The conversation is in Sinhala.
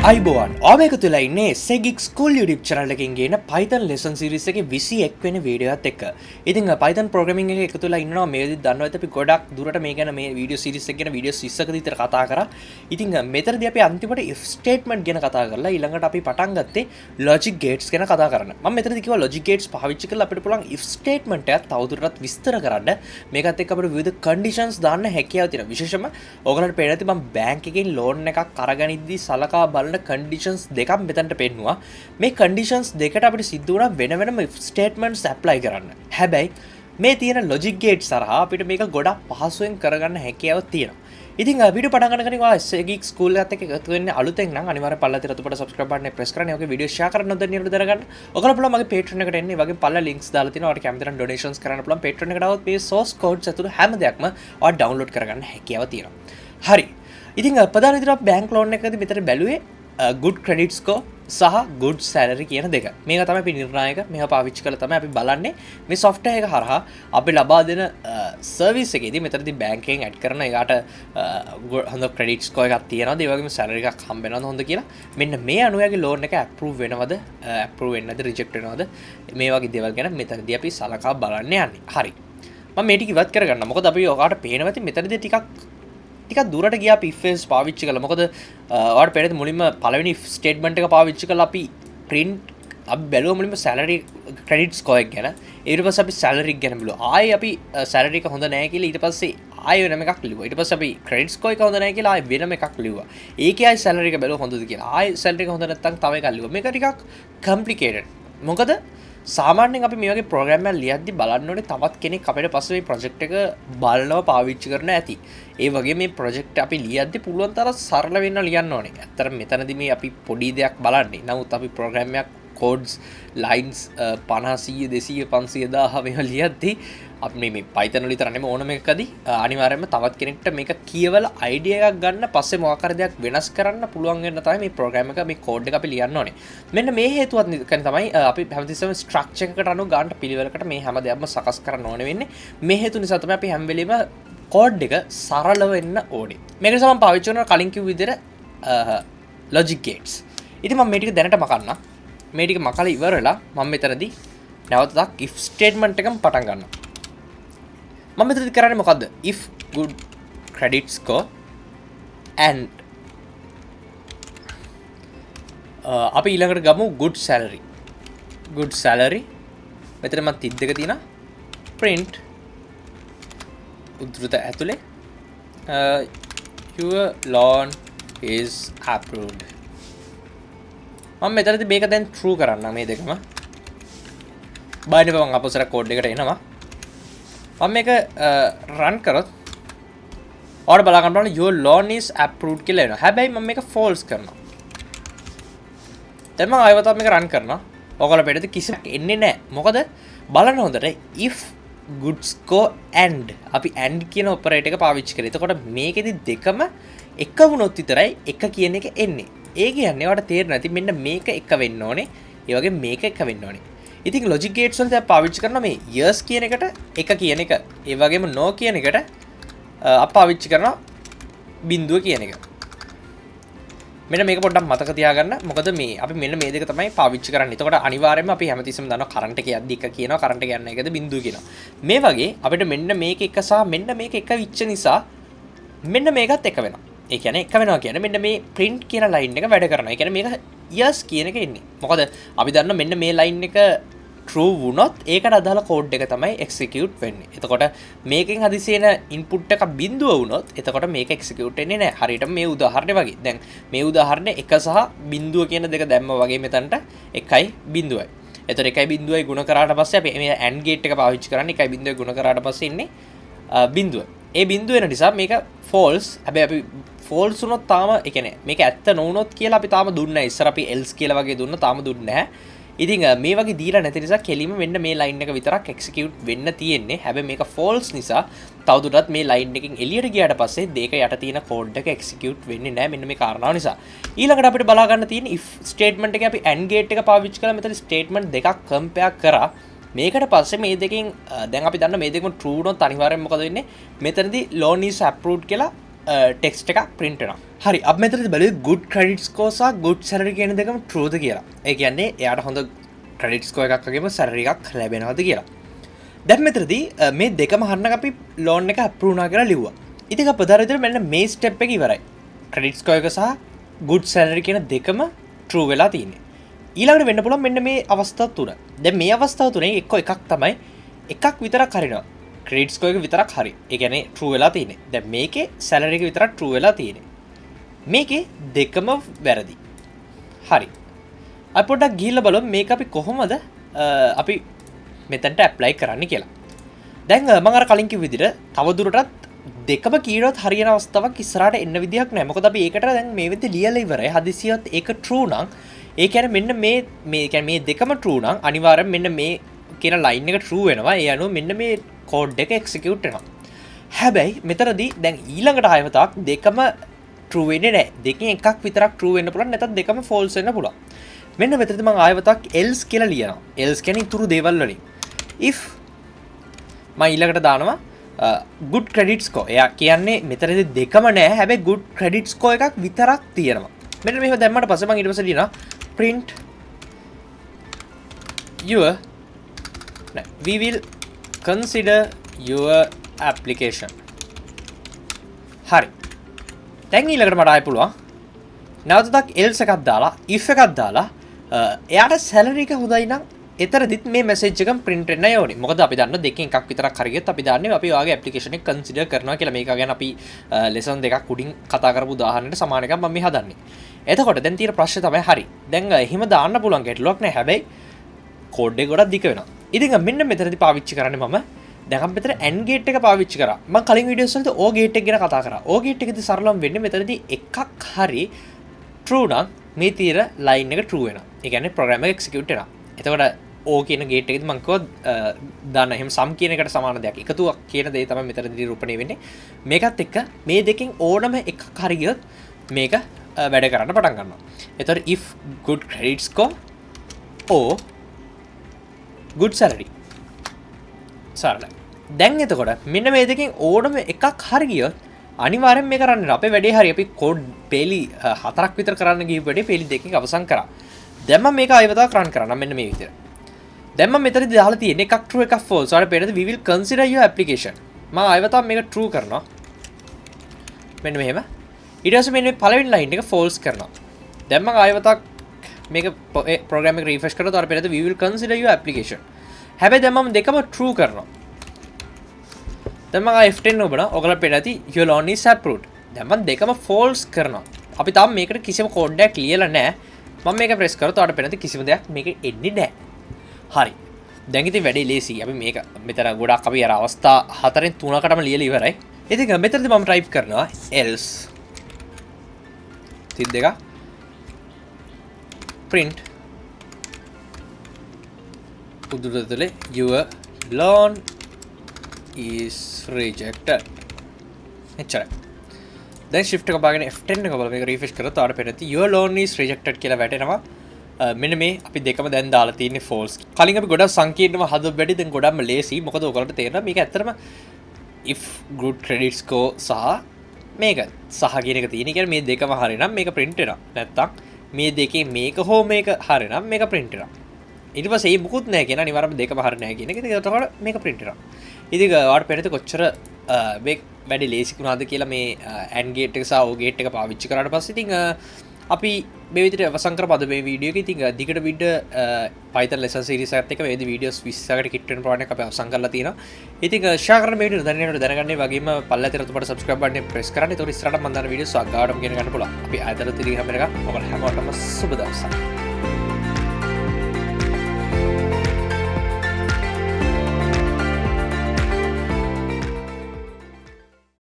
අයිබෝවන් ඕමක තුලා ඉන්නේ Geek ස්කූල් YouTube channel එකකින් ගේන Python lesson series එකේ 21 වෙනි වීඩියෝ එකත් එක්ක. ඉතින් Python programming එකේ එකතු වෙලා ඉන්නවා මේ විදිහට දන්නවා ඇති අපි ගොඩක් දුරට මේ ගැන මේ වීඩියෝ series එක ගැන වීඩියෝ 20ක විතර කතා කරා. ඉතින් මෙතනදී අපි අන්තිමට if statement ගැන කතා කරලා ඊළඟට අපි පටන් ගත්තේ logic gates ගැන කතා කරන්න. මම මෙතනදී කිව්වා logic gates පාවිච්චි කරලා අපිට පුළුවන් if statement එකත් තවදුරටත් විස්තර කරන්න. මේකත් එක්ක අපිට විවිධ conditions දාන්න හැකියාව තියෙනවා. විශේෂයෙන්ම ඕගලන්ට පේන ඇති මම බැංක් එකෙන් loan එකක් අරගනිද්දී සලකා බලන conditions දෙකක් මෙතනට පෙන්නවා. මේ conditions දෙකට අපිට සිද්ධ වුණා වෙන වෙනම if statements apply කරන්න. හැබැයි මේ තියෙන logic gates සරහා අපිට මේක ගොඩක් පහසුවෙන් කරගන්න හැකියාව තියෙනවා. ඉතින් වීඩියෝ පටන් ගන්න කලින් ඔයා Geek ස්කූල් එකත් එක්ක එකතු වෙන්නේ අලුතෙන් නම් අනිවාර්යෙන් පල්ලතිර අතුපට subscribe button එක press කරන්න. ඔගේ වීඩියෝ share කරන්න නොදැනියට දරගන්න. ඔයගොල්ලෝ පුළුවන් මගේ Patreon එකට එන්න. ඒ වගේ පල්ල links දාලා තියෙනවා. ඔයාලට කැමති නම් donations කරන්න පුළුවන්. Patreon එකට આવොත් මේ source codes ඇතුළු හැම දෙයක්ම ඔයා download කරගන්න හැකියාව තියෙනවා. හරි. ඉතින් ප්‍රධාන විදිහට bank loan එකකදී මෙතන බැලුවේ good credit score සහ good salary කියන දෙක. මේක තමයි අපි නිර්ණායක. මේක පාවිච්චි කරලා තමයි අපි බලන්නේ මේ software එක හරහා අපි ලබා දෙන service එකේදී මෙතනදී bank එකෙන් add කරන එයාට හොඳ credit score එකක් තියෙනවද ඒ වගේම salary එකක් හම්බ වෙනවද හොඳ කියලා. මෙන්න මේ අනුවගේ loan එක approve වෙනවද approve වෙන්නේ නැද්ද reject වෙනවද මේ වගේ දේවල් ගැන මෙතනදී අපි සලකා බලන්න යන්නේ. හරි. මම මේ ටික ඉවත් කරගන්න. මොකද අපි ඔයාලට පේනවා ඇති මෙතනදී ටිකක් දුරට ගියා අපි if else පාවිච්චි කළා. මොකද ඔයාලට පේන්නේ මුලින්ම පළවෙනි if statement එක පාවිච්චි කළා අපි print අපි බැලුවා මුලින්ම salary credit score එක ගැන. ඊට පස්සේ අපි salary එක ගැන බැලුවා. ආයේ අපි salary එක හොඳ නැහැ කියලා ඊට පස්සේ ආයෙ වෙනම එකක් ලිව්වා. ඊට පස්සේ අපි credit score එක හොඳ නැහැ කියලා ආයෙ වෙනම එකක් ලිව්වා. ඒකේ ආයෙ salary එක බැලුවා හොඳද කියලා. ආයෙ salary එක හොඳ නැත්නම් තව එකක් ලිව්වා. මේක ටිකක් complicated. මොකද සාමාන්‍යයෙන් අපි මේ වගේ ප්‍රෝග්‍රෑම් එකක් ලියද්දි බලන්න ඕනේ තවත් කෙනෙක් අපිට පස්සේ මේ ප්‍රොජෙක්ට් එක බලනවා පාවිච්චි කරන්න ඇති. ඒ වගේ මේ ප්‍රොජෙක්ට් අපි ලියද්දි පුළුවන් තරම් සරල වෙන්න ලියන්න ඕනේ. ඇත්තට මෙතනදී මේ අපි පොඩි දෙයක් බලන්නේ. නමුත් අපි ප්‍රෝග්‍රෑම් එකක් codes lines 50 100 200 500 1000 මේවා ලියද්දි අපි මේ Python වල විතර නෙමෙයි ඕනම එකකදී අනිවාර්යයෙන්ම තවත් කෙනෙක්ට මේක කියවලා idea එකක් ගන්න පස්සේ මොකක් හරි දෙයක් වෙනස් කරන්න පුළුවන් වෙන තමයි මේ program එක මේ code එක අපි ලියන්න ඕනේ. මෙන්න මේ හේතුවත් තමයි අපි හැමතිස්සෙම structure එකකට අනුව ගන්න පිළිවෙලකට මේ හැම දෙයක්ම සකස් කරන්න ඕනේ වෙන්නේ. මේ හේතු නිසා තමයි අපි හැම වෙලෙම code එක සරලව වෙන්න ඕනේ. මේක නිසා මම පාවිච්චි කරන කලින් කිව්ව විදිහට logic gates. ඉතින් මම මේ ටික දැනට මකන්න. මේ ටික මකලා ඉවර වෙලා මම මෙතනදී නැවතත් if statement එකම පටන් ගන්නවා. මම මෙතනදී කරන්නේ මොකද්ද? if good credit score and අපි ඊළඟට ගමු good salary. good salary මෙතන මම 32 තියෙනවා. print උද්දෘත ඇතුලේ your loan is approved. මම මෙතනදී මේක දැන් true කරන්න මේ දෙකම. බයිනේ මම අපසර කෝඩ් එකට එනවා. මම මේක run කරොත් ඔයාලට බලා ගන්න බලන්න your loan is approved කියලා එනවා. හැබැයි මම මේක false කරනවා. දැන් මම ආයෙත් මේක run කරනවා. ඔයාලට පෙන්නද කිසිම එන්නේ නැහැ. මොකද බලන්න හොඳට if good score and අපි and කියන ඔපරේටර් එක පාවිච්චි කරේ. එතකොට මේකෙදි දෙකම එක වුණොත් විතරයි එක කියන එක එන්නේ. ඒ කියන්නේ ඔයාලට තේරෙනවා ඇති මෙන්න මේක එක වෙන්න ඕනේ. ඒ වගේ මේක එක වෙන්න ඕනේ. ඉතින් logic gates වලදී අපි පාවිච්චි කරන මේ yes කියන එකට එක කියන එක. ඒ වගේම no කියන එකට අපි පාවිච්චි කරන බිඳුව කියන එක. මෙන්න මේක පොඩ්ඩක් මතක තියාගන්න. මොකද මේ අපි මෙන්න මේ දෙක තමයි පාවිච්චි කරන්නේ. එතකොට අනිවාර්යයෙන්ම අපි හැමතිස්සෙම දන්නවා කරන්ට් එක යද්දි එක කියනවා කරන්ට් එක යන එකද බිඳුව කියනවා. මේ වගේ අපිට මෙන්න මේක එක සහ මෙන්න මේක එක විච්ච නිසා මෙන්න මේකත් එක වෙනවා. ඒ කියන්නේ එක වෙනවා කියන්නේ මෙන්න මේ print කියන line එක වැඩ කරනවා. ඒ කියන්නේ මේක yes කියන එක එන්නේ. මොකද අපි දන්නවා මෙන්න මේ line එක true වුණොත් ඒකට අදාළ code එක තමයි execute වෙන්නේ. එතකොට මේකෙන් හදිසියෙන input එක බිඳුව වුණොත් එතකොට මේක execute වෙන්නේ නැහැ. හරියට මේ උදාහරණය වගේ. දැන් මේ උදාහරණය 1 සහ බිඳුව කියන දෙක දැම්මා වගේ මෙතනට 1යි බිඳුවයි. එතකොට 1යි බිඳුවයි ගුණ කරාට පස්සේ අපි මේ AND gate එක පාවිච්චි කරන්නේ 1යි බිඳුවයි ගුණ කරාට පස්සේ ඉන්නේ බිඳුව. ඒ බිඳුව වෙන නිසා මේක false. හැබැයි අපි false වුණොත් තාම ඒ කියන්නේ මේක ඇත්ත නොවුනොත් කියලා අපි තාම දුන්නේ නැහැ. ඉස්සර අපි else කියලා වගේ දුන්නා තාම දුන්නේ නැහැ. ඉතින් මේ වගේ දීලා නැති නිසා කෙලිම මෙන්න මේ line එක විතරක් execute වෙන්න තියෙන්නේ. හැබැයි මේක false නිසා තවදුරටත් මේ line එකෙන් එළියට ගියාට පස්සේ දෙක යට තියෙන code එක execute වෙන්නේ නැහැ මෙන්න මේ කාරණාව නිසා. ඊළඟට අපිට බලා ගන්න තියෙන if statement එකේ අපි and gate එක පාවිච්චි කරලා මෙතන statement දෙකක් compare කරා. මේකට පස්සේ මේ දෙකෙන් දැන් අපි දන්න මේ දෙකම true වුණොත් අනිවාර්යෙන්ම මොකද වෙන්නේ? මෙතනදී loan is approved කියලා ටෙක්ස්ට් එකක් print වෙනවා. හරි අපි මෙතනදී බලුවේ good credit score සහ good salary කියන දෙකම true ද කියලා. ඒ කියන්නේ එයාට හොඳ credit score එකක් වගේම salary එකක් ලැබෙනවද කියලා. දැන් මෙතනදී මේ දෙකම හරිනම් අපි loan එක approve වුණා කියලා ලිව්වා. ඉතින් අපි ප්‍රධාන විදිහට මෙන්න මේ step එක ඉවරයි. credit score එක සහ good salary කියන දෙකම true වෙලා තියෙන්නේ. ඊළඟට වෙන්න පුළුවන් මෙන්න මේ අවස්ථා තුන. දැන් මේ අවස්ථාව තුනේ එකක් තමයි එකක් විතරක් හරිනවා. credit score එක විතරක් හරි. ඒ කියන්නේ true වෙලා තියෙන්නේ. දැන් මේකේ salary එක විතරක් true වෙලා තියෙන්නේ. මේකේ දෙකම වැරදි. හරි. අපි පොඩ්ඩක් ගිහිල්ලා බලමු මේක අපි කොහොමද අපි මෙතනට ඇප්ලයි කරන්න කියලා. දැන් මම අර කලින් කිව්ව විදිහට තවදුරටත් දෙකම කීරොත් හරියන අවස්ථාවක් ඉස්සරහට එන්න විදිහක් නැහැ. මොකද අපි ඒකට දැන් මේ වෙද්දී ලියලා ඉවරයි. හදිසියවත් ඒක true නම් ඒ කියන්නේ මෙන්න මේ කියන්නේ මේ දෙකම true නම් අනිවාර්යෙන් මෙන්න මේ කියන line එක true වෙනවා. ඒ අනුව මෙන්න මේ code එක execute වෙනවා. හැබැයි මෙතනදී දැන් ඊළඟට ආයවතාවක් දෙකම true වෙන්නේ නැහැ. දෙකෙන් එකක් විතරක් true වෙන්න පුළුවන් නැත්නම් දෙකම false වෙන්න පුළුවන්. මෙන්න මෙතනදී මම ආයවතාවක් else කියලා ලියනවා. else කියන්නේ ඉතුරු දේවල් වලින්. if මම ඊළඟට දානවා good credit score. එයා කියන්නේ මෙතනදී දෙකම නැහැ. හැබැයි good credit score එකක් විතරක් තියෙනවා. මෙන්න මේක දැම්මට පස්සේ මම ඊට පස්සේ ලියනවා print your we will consider your application. හරි. දැන් ඊළඟට මට ආයෙ පුළුවන් නැවතත් else එකක් දාලා if එකක් දාලා එයාට salary එක හොඳයි නම් එතරදිත් මේ message එකම print වෙන්න ඕනේ. මොකද අපි දන්න දෙකෙන් එකක් විතරක් හරියත් අපි දන්නේ අපි ඔයාගේ application එක consider කරනවා කියලා. මේක ගැන අපි lesson දෙකක් උඩින් කතා කරපු උදාහරණයට සමාන එකක් මම මේ හදන්නේ. එතකොට දැන් තියෙන ප්‍රශ්නේ තමයි හරි. දැන් එහෙම දාන්න පුළුවන් ගැටලුවක් නැහැ. හැබැයි code එක ගොඩක් දිග වෙනවා. ඉතින් මෙන්න මෙතනදී පාවිච්චි කරන්නේ මම දැන් අපි මෙතන AND gate එක පාවිච්චි කරා. මම කලින් වීඩියෝස් වලදී OR gate එක ගැන කතා කරා. OR gate එකේදී සරලවම වෙන්නේ මෙතනදී එකක් හරි true නම් මේ තියෙන line එක true වෙනවා. ඒ කියන්නේ program එක execute වෙනවා. එතකොට O කියන gate එකේදී මම කිව්වා දාන්න එහෙම sum කියන එකට සමාන දෙයක්. එකතුවක් කියන දේ තමයි මෙතනදී නිරූපණය වෙන්නේ. මේකත් එක්ක මේ දෙකෙන් ඕනම එකක් හරි ගියොත් මේක වැඩ කරන්න පටන් ගන්නවා. එතකොට if good credit score or good salary. සරලයි. දැන් එතකොට මෙන්න මේ දෙකෙන් ඕනම එකක් හරි ගියොත් අනිවාර්යෙන් මේක රන් වෙනවා. අපේ වැඩේ හරි අපි කෝඩ් පේලි 4ක් විතර කරන්න ගිය වැඩේ පේලි 2කින් අවසන් කරා. දැන් මම මේක ආයෙත් රන් කරනවා මෙන්න මේ විදිහට. දැන් මම මෙතනදී දාලා තියෙන එකක් true එකක් false. ඔයාලට පේනද we will consider your application. මම ආයෙත් මේක true කරනවා. මෙන්න මෙහෙම. ඊට පස්සේ මෙන්න මේ පළවෙනි line එක false කරනවා. දැන් මම ආයෙත් මේක program එක refresh කරලා ඔයාලට පේනද we will consider your application. හැබැයි දැන් මම දෙකම true කරනවා. දැන් මම F10 ඔබනවා. ඔයගොල්ලෝ පේන ඇති your loan is approved. දැන් මම දෙකම false කරනවා. අපි තාම මේකට කිසිම කෝඩ් එකක් ලියලා නැහැ. මම මේක press කරොත් ඔයාලට පේන ඇති කිසිම දෙයක් මේක එන්නේ නැහැ. හරි. දැන් ඉතින් වැඩේ ලේසි. අපි මේක මෙතන ගොඩක් අපි අර අවස්ථා 4න් 3කටම ලියලා ඉවරයි. ඉතින් මෙතනදී මම type කරනවා else 32 print උදුරතලේ your loan is rejected. එච්චරයි. දැන් shift එක බාගෙන F10 එක බලලා මේක refresh කරලා තාර පෙරති your loan is rejected කියලා වැටෙනවා. මෙන්න මේ අපි දෙකම දැන් දාලා තියෙන්නේ false. කලින් අපි ගොඩක් සංකීර්ණව හදපු වැඩි දැන් ගොඩක්ම ලේසි. මොකද ඔයගලන්ට තේරෙනවා මේක ඇත්තටම if good credit score සහ මේක සහ කියන එක තියෙන. කියන්නේ මේ දෙකම හරිනම් මේක print වෙනවා. නැත්තම් මේ දෙකේ මේක හෝ මේක හරිනම් මේක print වෙනවා. ඊට පස්සේ මේ මුකුත් නැහැ කියන අනිවාර්යයෙන්ම දෙකම හරිය නැහැ කියන එක. ඉතින් ඒකට මේක print වෙනවා. ඉතින් ඔයාලට පේනද කොච්චර මේ වැඩි ලේසි වුණාද කියලා මේ AND gate එක සහ OR gate එක පාවිච්චි කරාට පස්සේ ඉතින් අපි මේ විදිහට අවසන් කරපද මේ වීඩියෝ එක. ඉතින් දිගට Python lesson series එකත් එක්ක මේ වීඩියෝස් 20කට කිට් වෙන ප්‍රමාණයක් අපි අවසන් කරලා තියෙනවා. ඉතින් share කරන මේ වීඩියෝ දැනගන්න වගේම පල්ලෙතර තුමට subscribe button එක press කරන්න. ඒතකොට ඉස්සරහට මම දාන වීඩියෝස් අගාඩම ගෙන ගන්න පුළුවන්. අපි ආයතන තිරින් හැම එකක් ඔයාලා හැමෝටම සුබ දවසක්.